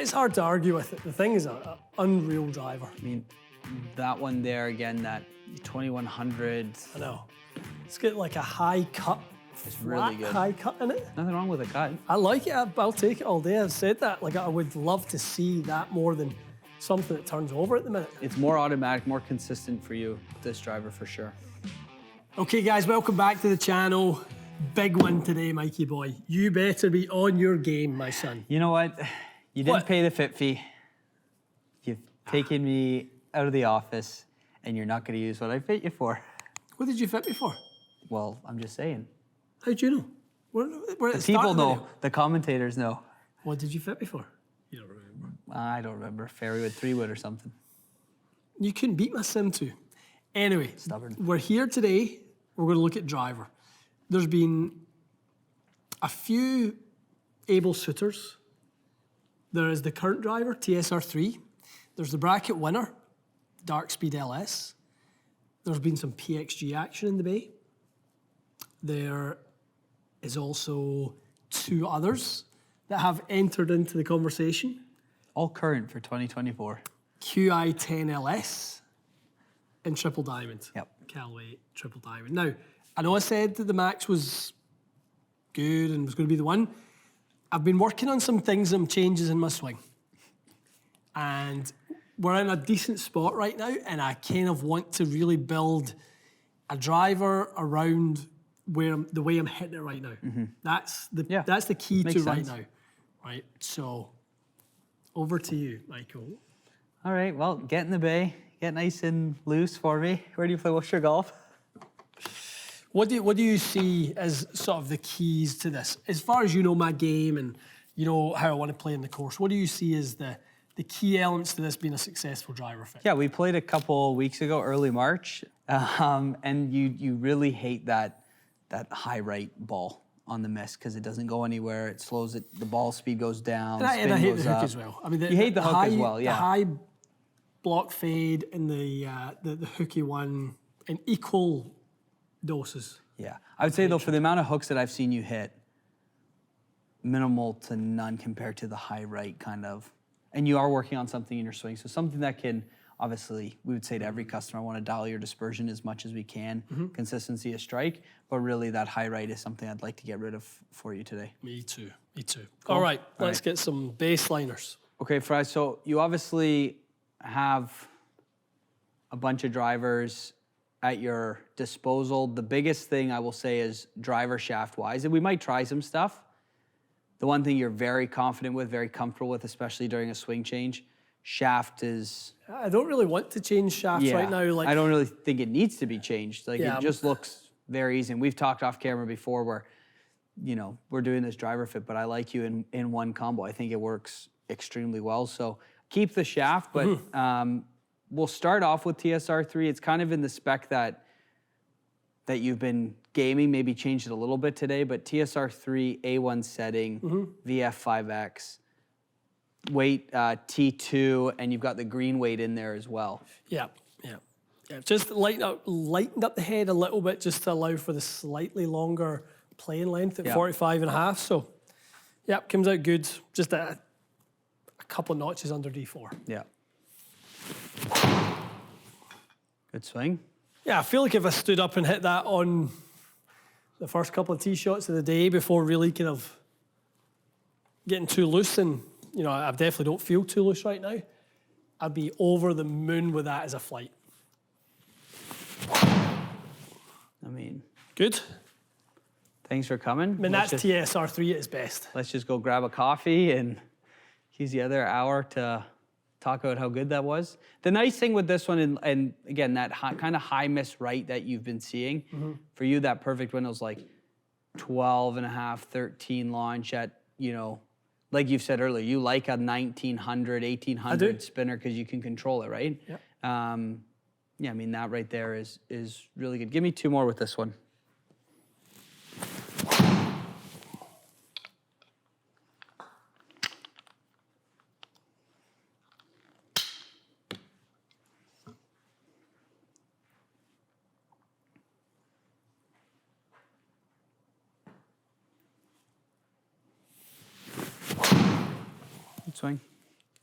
it's hard to argue with it. The thing is an unreal driver. I mean, that one there again, that 2100. I know. It's got like a high cut, It's really good. high cut in it. Nothing wrong with a cut. I like it. I'll take it all day. I've said that. Like I would love to see that more than something that turns over at the minute. It's more automatic, more consistent for you, this driver for sure. Okay, guys, welcome back to the channel. Big one today, Mikey boy. You better be on your game, my son. You know what? You didn't pay the fit fee. You've taken me out of the office, and you're not going to use what I fit you for. What did you fit me for? Well, I'm just saying. How'd you know? We're at The start people of the know. video. The commentators know. What did you fit me for? You don't remember. I don't remember. Fairywood, 3-wood or something. You couldn't beat my Sim 2. Anyway, Stubborn. we're here today. We're going to look at driver. There's been a few able suitors. There is the current driver, TSR3. There's the bracket winner, Dark Speed LS. There's been some PXG action in the bay. There is also 2 others that have entered into the conversation. All current for 2024. QI10LS and Triple Diamond. Yep. Callaway Triple Diamond. Now, I know I said that the Max was good and was going to be the one. I've been working on some things, some changes in my swing. And we're in a decent spot right now, and I kind of want to really build a driver around the way I'm hitting it right now. That's the key Makes to sense. right now. Right? So, over to you, Michael. All right, well, get in the bay. Get nice and loose for me. Where do you play Worcester golf? What do you see as sort of the keys to this? As far as you know my game and you know how I want to play in the course, what do you see as the key elements to this being a successful driver fit? Yeah, we played a couple weeks ago, early March, and you really hate that high right ball on the miss because it doesn't go anywhere. It slows it. The ball speed goes down. And I hate the hook up. as well. I mean, you hate the hook high, as well. Yeah. The high block fade and the hooky one in equal doses. Yeah, I would say though, for the amount of hooks that I've seen you hit, minimal to none compared to the high right kind of. And you are working on something in your swing, so something that can, obviously, we would say to every customer, I want to dial your dispersion as much as we can, consistency of strike, but really that high right is something I'd like to get rid of for you today. Me too. Cool. All right, All let's get some baseliners. Okay, Fry, so you obviously have a bunch of drivers at your disposal. The biggest thing I will say is driver shaft-wise, and we might try some stuff. The one thing you're very confident with, very comfortable with, especially during a swing change, shaft is... I don't really want to change shafts right now. Like I don't really think it needs to be changed. Like Yeah, it just looks very easy. And we've talked off camera before where, you know, we're doing this driver fit, but I like you in one combo. I think it works extremely well. So keep the shaft, but we'll start off with TSR3. It's kind of in the spec that you've been gaming, maybe changed it a little bit today, but TSR3 A1 setting, VF5X, weight T2, and you've got the green weight in there as well. Yeah. Just lightened up the head a little bit just to allow for the slightly longer playing length at 45 and a half. So, comes out good. Just a couple of notches under D4. Yeah. Good swing. Yeah, I feel like if I stood up and hit that on the first couple of tee shots of the day before really kind of getting too loose, and you know, I definitely don't feel too loose right now, I'd be over the moon with that as a flight. I mean, good. Thanks for coming. I mean, that's TSR3 at its best. Let's just go grab a coffee and use the other hour to talk about how good that was. The nice thing with this one, and again, that kind of high miss right that you've been seeing, for you, that perfect window's like 12 and a half, 13 launch at, you know, like you've said earlier, you like a 1900, 1800 spinner because you can control it, right? Yeah. Yeah, I mean, that right there is really good. Give me 2 more with this one. Good swing.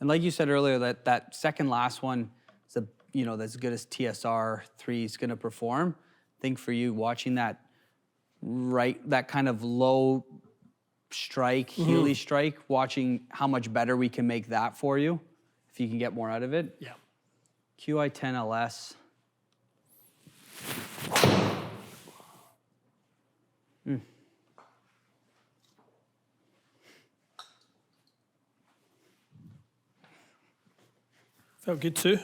And like you said earlier, that second last one is that's as good as TSR3 is going to perform. I think for you watching that kind of low strike, Healy strike, watching how much better we can make that for you, if you can get more out of it. Yeah. QI10 LS. Felt good too.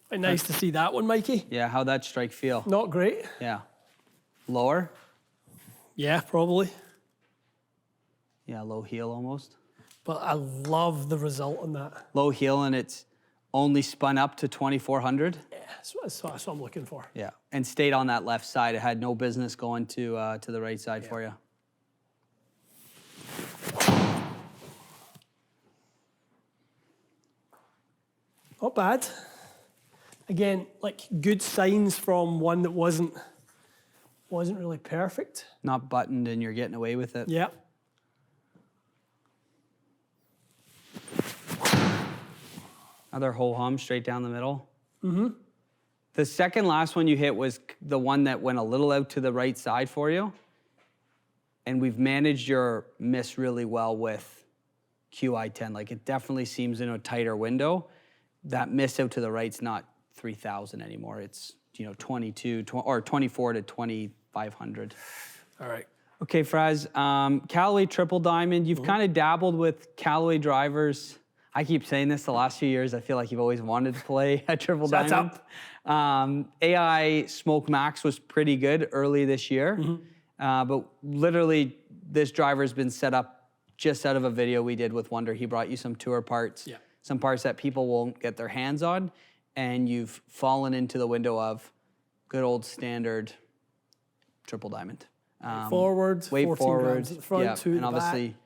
Quite nice to see that one, Mikey. Yeah, how'd that strike feel? Not great. Yeah. Lower? Yeah, probably. Yeah, low heel almost. But I love the result on that. Low heel, and it's only spun up to 2400. Yeah, that's what I'm looking for. Yeah, and stayed on that left side. It had no business going to the right side for you. Not bad. Again, like good signs from one that wasn't really perfect. Not buttoned, and you're getting away with it. Yeah. Another ho-hum straight down the middle. Mm-hmm. The second last one you hit was the one that went a little out to the right side for you. And we've managed your miss really well with QI10. Like it definitely seems in a tighter window. That miss out to the right's not 3,000 anymore. It's 22 or 24 to 2,500. All right. Okay, Fraz. Callaway Triple Diamond. You've kind of dabbled with Callaway drivers. I keep saying this the last few years. I feel like you've always wanted to play a Triple Shut Diamond. up. AI Smoke Max was pretty good early this year. But literally, this driver's been set up just out of a video we did with Wonder. He brought you some tour parts, some parts that people won't get their hands on, and you've fallen into the window of good old standard Triple Diamond. Forward, weight 14 forward, grams at the front, 2 at and the obviously back.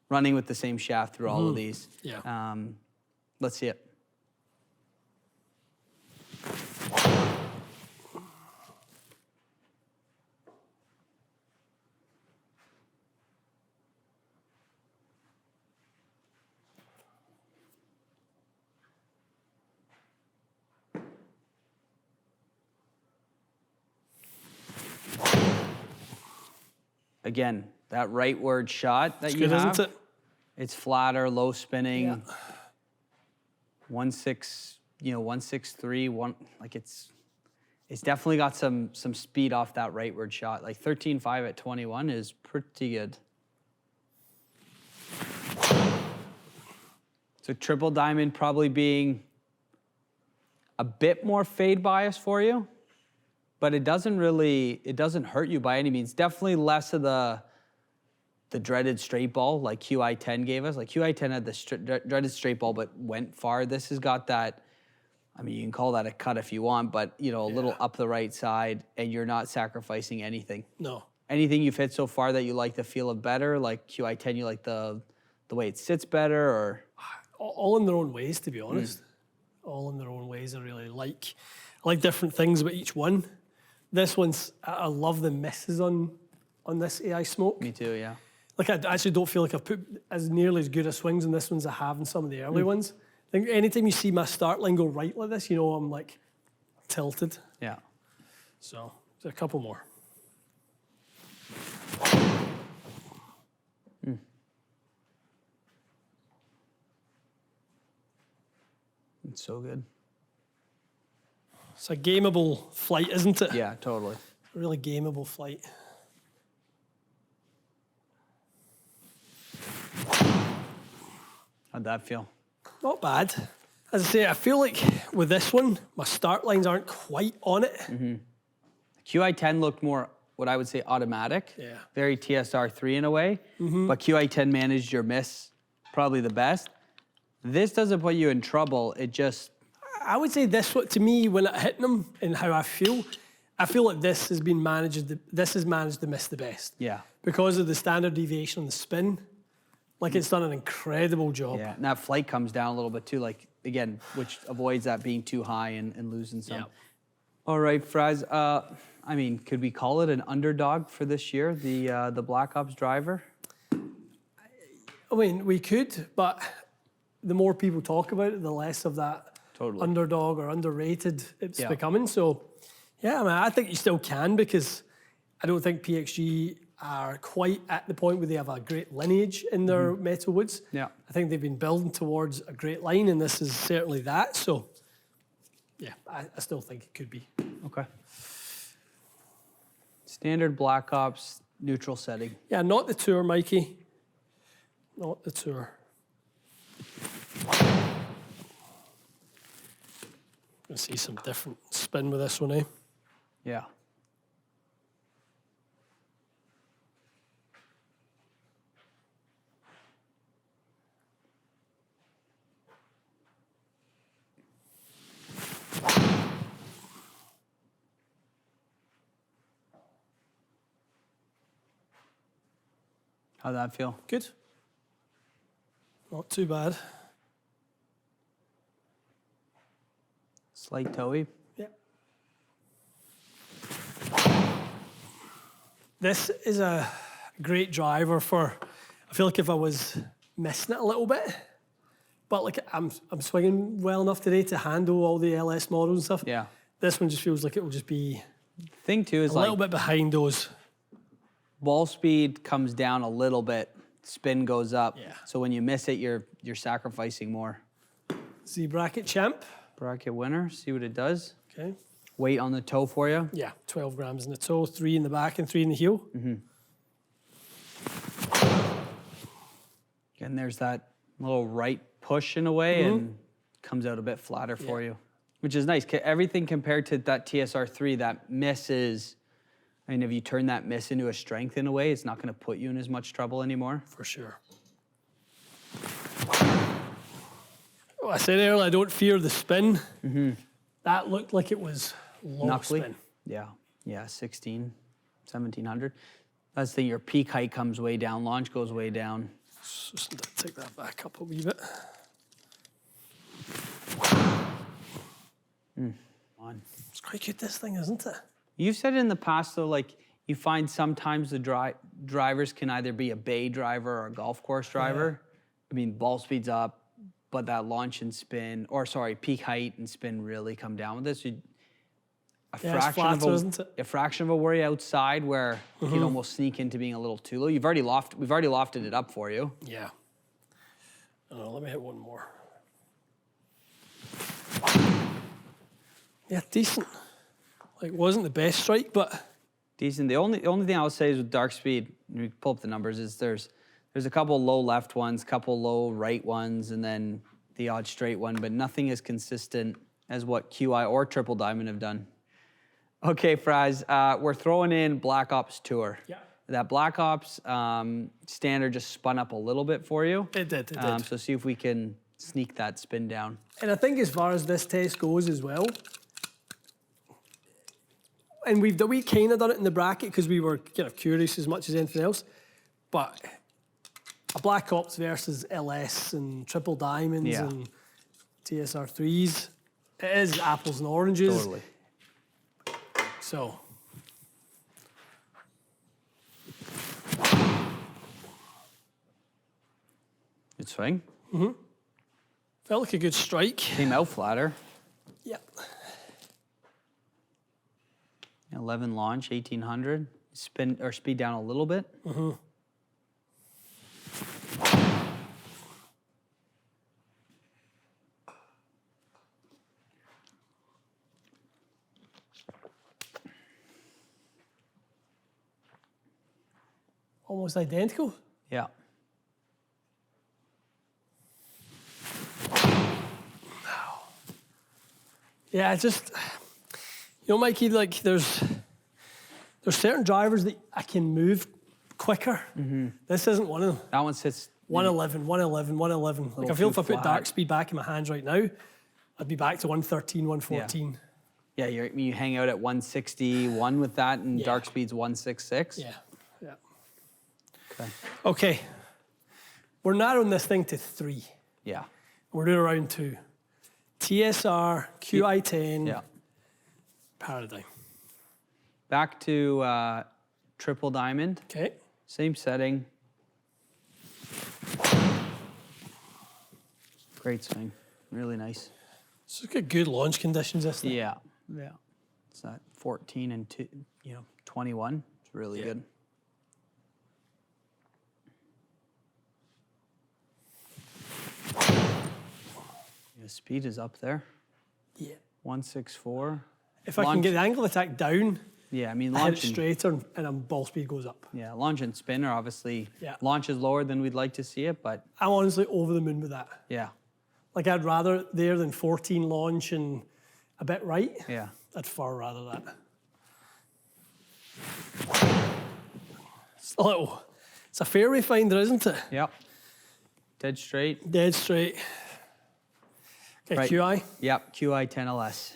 running with the same shaft through all of these. Yeah. Let's see it. Again, that rightward shot that It's you good, have, isn't it? it's flatter, low spinning, Yeah. 163, it's definitely got some speed off that rightward shot. Like 13.5 at 21 is pretty good. So Triple Diamond probably being a bit more fade bias for you, but it doesn't hurt you by any means. Definitely less of the dreaded straight ball like QI10 gave us. Like QI10 had the dreaded straight ball but went far. This has got that, I mean, you can call that a cut if you want, but a little up the right side, and you're not sacrificing anything. No. Anything you've hit so far that you like the feel of better, like QI10, you like the way it sits better, or? All in their own ways, to be honest. All in their own ways. I really like. I like different things about each one. This one's, I love the misses on this AI Smoke. Me too, yeah. Like, I actually don't feel like I've put as nearly as good a swings on this one as I have in some of the early ones. I think anytime you see my start line go right like this, I'm like tilted. Yeah. So, there's a couple more. It's so good. It's a gameable flight, isn't it? Yeah, totally. A really gameable flight. How'd that feel? Not bad. As I say, I feel like with this one, my start lines aren't quite on it. QI10 looked more, what I would say, automatic. Yeah. Very TSR3 in a way. But QI10 managed your miss probably the best. This doesn't put you in trouble. It just... I would say this, to me, when it hitting them and how I feel like this has managed to miss the best. Yeah. Because of the standard deviation on the spin. Like, it's done an incredible job. Yeah, and that flight comes down a little bit too, like, again, which avoids that being too high and losing some. Yeah. All right, Fraz. I mean, could we call it an underdog for this year, the Black Ops driver? I mean, we could, but the more people talk about it, the less of that underdog or underrated it's becoming. So, yeah, I mean, I think you still can, because I don't think PXG are quite at the point where they have a great lineage in their metal woods. Yeah. I think they've been building towards a great line, and this is certainly that. So, yeah, I still think it could be. Okay. Standard Black Ops neutral setting. Yeah, not the tour, Mikey. Not the tour. Gonna see some different spin with this one, eh? Yeah. How'd that feel? Good. Not too bad. Slight toey. Yeah. This is a great driver for, I feel like if I was missing it a little bit, but like I'm swinging well enough today to handle all the LS models and stuff. Yeah. This one just feels like it will just be Thing too is a little bit behind those. Ball speed comes down a little bit, spin goes up. Yeah. So when you miss it, you're sacrificing more. Z bracket champ. Bracket winner, see what it does. Okay. Weight on the toe for you. Yeah, 12 grams in the toe, 3 in the back and 3 in the heel. And there's that little right push in a way and comes out a bit flatter for you, which is nice. Everything compared to that TSR3, that miss is, I mean, if you turn that miss into a strength in a way, it's not going to put you in as much trouble anymore. For sure. Oh, I said earlier, I don't fear the spin. That looked like it was low Knuckly. spin. Yeah, 16, 1700. That's the thing, your peak height comes way down, launch goes way down. Just take that back up a wee bit. On. It's quite good, this thing, isn't it? You've said in the past, though, like you find sometimes the drivers can either be a bay driver or a golf course driver. I mean, ball speed's up, but that launch and spin, or sorry, peak height and spin really come down with this. It's flatter, isn't it? A fraction of a worry outside where you can almost sneak into being a little too low. We've already lofted it up for you. Yeah. Oh, let me hit one more. Yeah, decent. Like, wasn't the best strike, but Decent. The only thing I'll say is with dark speed, we pull up the numbers, is there's a couple low left ones, couple low right ones, and then the odd straight one, but nothing as consistent as what QI or Triple Diamond have done. Okay, Fraz, we're throwing in Black Ops Tour. Yeah. That Black Ops standard just spun up a little bit for you. It did. It did. So see if we can sneak that spin down. And I think as far as this test goes as well, and we kind of done it in the bracket because we were kind of curious as much as anything else, but a Black Ops versus LS and Triple Diamonds and TSR3s, it is apples and oranges. Totally. So. Good swing. Felt like a good strike. Came out flatter. Yep. 11 launch, 1800. Spin or speed down a little bit. Almost identical. Yeah. Yeah, it's just, you know, Mikey, like there's certain drivers that I can move quicker. This isn't one of them. That one sits 111, 111, 111. Like I feel if I put dark speed back in my hands right now, I'd be back to 113, 114. Yeah, you hang out at 161 with that, and dark speed's 166. Yeah. Okay. Okay. We're narrowing this thing to 3. Paradigm. Back to triple diamond. Okay. Same setting. Great swing. Really nice. So it's got good launch conditions, this thing. Yeah. Yeah. It's that 14 and 21. It's really good. The speed is up there. Yeah. 164. If I can get the angle of attack down, Yeah, I mean, I hit it launch and, straighter and then ball speed goes up. yeah, launch and spin are obviously, Yeah. launch is lower than we'd like to see it, but I'm honestly over the moon with that. yeah, Like, I'd rather it there than 14 launch and a bit right. yeah. I'd far rather that. It's a fairway finder, isn't it? Yep. Dead straight. Dead straight. Okay, Right. QI. Yep, QI 10LS.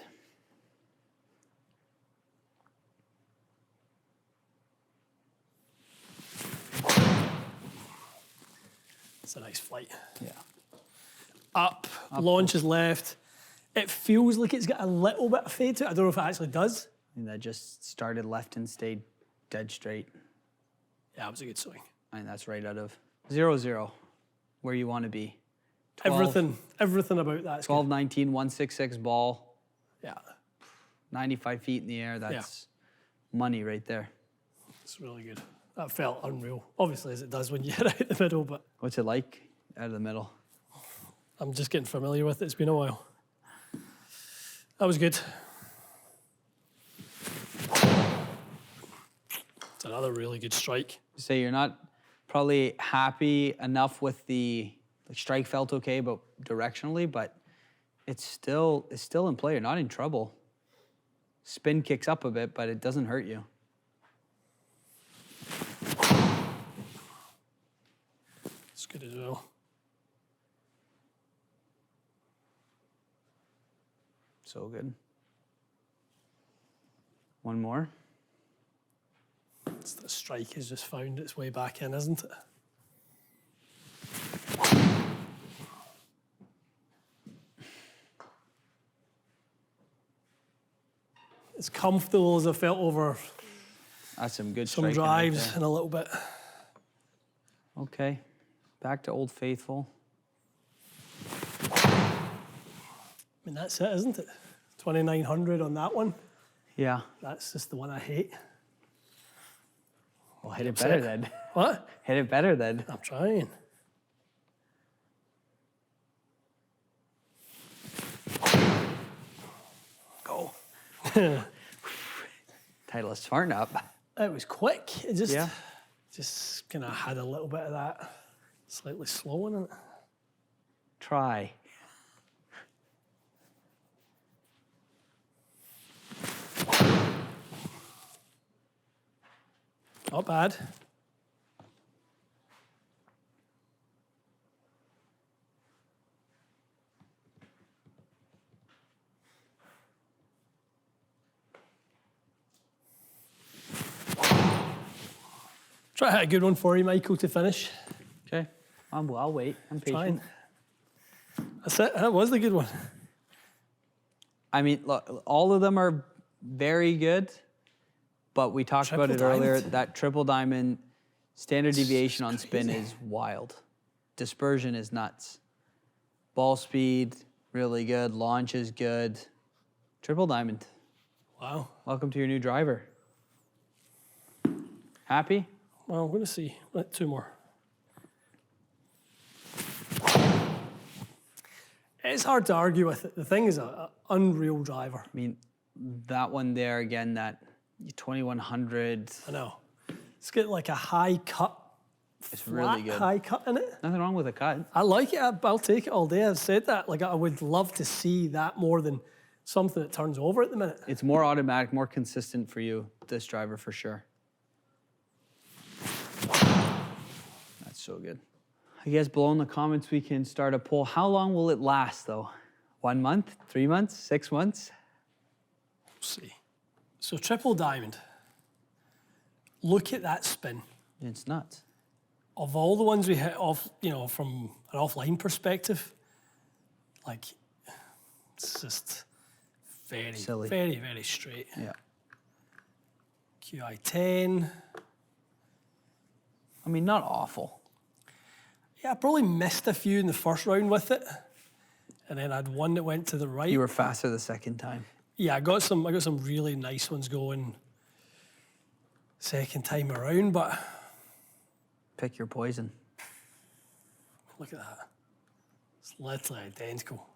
It's a nice flight. Yeah. Up, launch is left. It feels like it's got a little bit of fade to it. I don't know if it actually does. And that just started left and stayed dead straight. Yeah, it was a good swing. And that's right out of 0-0, where you want to be. 12, Everything about that. 12, 19, 166 ball, Yeah, 95 feet in the air. That's money right there. it's really good. That felt unreal. Obviously, as it does when you hit out the middle, but What's it like out of the middle? I'm just getting familiar with it. It's been a while. That was good. It's another really good strike. Say you're not probably happy enough with the strike felt okay, but directionally, but it's still in play. You're not in trouble. Spin kicks up a bit, but it doesn't hurt you. It's good as well. So good. One more. It's the strike has just found its way back in, isn't it? As comfortable as I felt over That's some good some striking right drives there. and a little bit. Okay, back to Old Faithful. I mean, that's it, isn't it? 2,900 on that one. Yeah. That's just the one I hate. Well, hit it better then. What? Hit it better then. I'm trying. Go. Titleist smarten up. It was quick. It Yeah. just kind of had a little bit of that slightly slow in it. Try. Not bad. Try a good one for you, Michael, to finish. Okay. I'll wait. I'm patient. Fine. That's it. That was the good one. I mean, look, all of them are very good, but we talked about it Triple earlier. diamond. That triple diamond standard deviation on spin crazy. is wild. Dispersion is nuts. Ball speed, really good. Launch is good. Triple diamond. Wow. Welcome to your new driver. Happy? Well, I'm going to see. Two more. It's hard to argue with it. The thing is an unreal driver. I mean, that one there again, that 2100. I know. It's got like a high cut, It's flat really good. high cut in it. Nothing wrong with a cut. I like it. I'll take it all day. I've said that. Like, I would love to see that more than something that turns over at the minute. It's more automatic, more consistent for you, this driver for sure. That's so good. I guess below in the comments we can start a poll. How long will it last though? 1 month, 3 months, 6 months? Let's see. So triple diamond. Look at that spin. It's nuts. Of all the ones we hit off, from an offline perspective, like, it's just very, silly. very, very straight. Yeah. QI10. I mean, not awful. Yeah, I probably missed a few in the first round with it. And then I had one that went to the right. You were faster the second time. Yeah, I got some really nice ones going second time around, but Pick your poison. look at that. It's literally identical.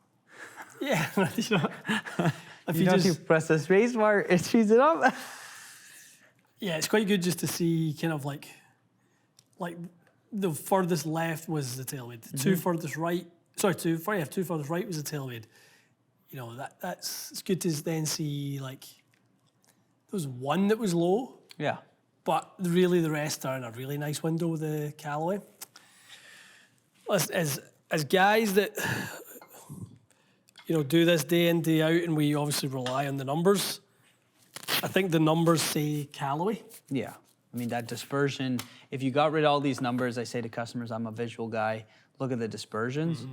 Yeah, if You know, if you press the space bar, it speeds it up. yeah, it's quite good just to see kind of like the furthest left was the tailwheel. The two furthest right, two furthest right was the tailwheel. You know, that's it's good to then see like there was one that was low, Yeah. but really the rest are in a really nice window with the Callaway. As guys that do this day in, day out, and we obviously rely on the numbers, I think the numbers say Callaway. Yeah. I mean, that dispersion, if you got rid of all these numbers, I say to customers, I'm a visual guy, look at the dispersions.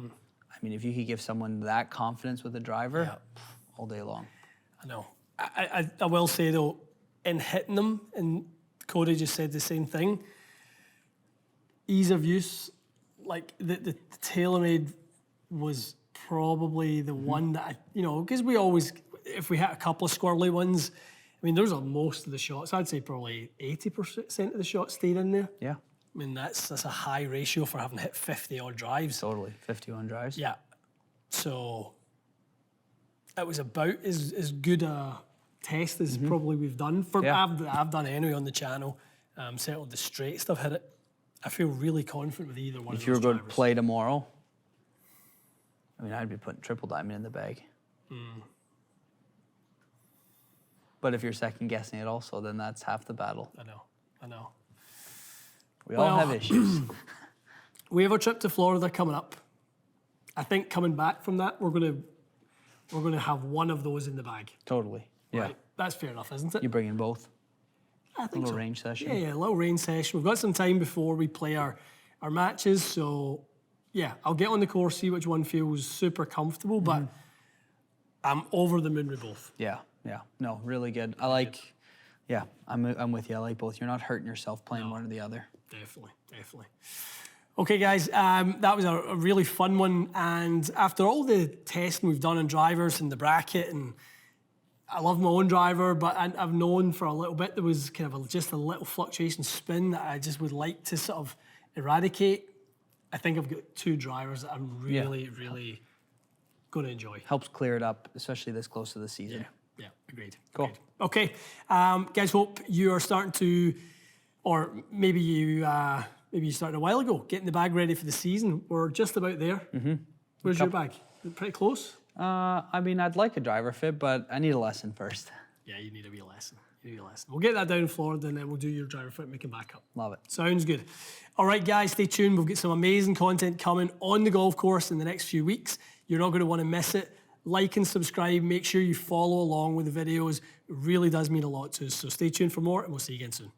I mean, if you could give someone that confidence with a driver, all day long. I know. I will say, though, in hitting them, and Cody just said the same thing, ease of use, like the TaylorMade was probably the one that, because we always, if we hit a couple of squirrely ones, I mean, those are most of the shots. I'd say probably 80% of the shots stayed in there. Yeah. I mean, that's a high ratio for having hit 50-odd drives. Totally. 51 drives. Yeah. So it was about as good a test as probably we've done. I've done anyway on the channel. Certainly the straight stuff hit it. I feel really confident with either one of those If you were going to drivers. play tomorrow, I mean, I'd be putting triple diamond in the bag. But if you're second guessing it also, then that's half the battle. I know. We all have issues. We have a trip to Florida coming up. I think coming back from that, we're gonna have one of those in the bag. Totally. Yeah. Right? That's fair enough, isn't it? You bring in both. I think Little so. range session. Yeah, a little range session. We've got some time before we play our matches, so yeah, I'll get on the course, see which one feels super comfortable, but I'm over the moon with both. Yeah. No, really good. I'm with you. I like both. You're not hurting yourself playing one or the other. Definitely. Okay, guys, that was a really fun one. And after all the testing we've done on drivers and the bracket, and I love my own driver, but I've known for a little bit there was kind of just a little fluctuation spin that I just would like to sort of eradicate. I think I've got two drivers that I'm really going to enjoy. Helps clear it up, especially this close to the season. Yeah, agreed. Cool. Agreed. Okay, guys, hope you are starting to, or maybe you started a while ago, getting the bag ready for the season. We're just about there. Where's your bag? Pretty close? I mean, I'd like a driver fit, but I need a lesson first. Yeah, you need a wee lesson. We'll get that down in Florida, and then we'll do your driver fit and make it back up. Love it. Sounds good. All right, guys, stay tuned. We've got some amazing content coming on the golf course in the next few weeks. You're not going to want to miss it. Like and subscribe. Make sure you follow along with the videos. It really does mean a lot to us. So stay tuned for more, and we'll see you again soon.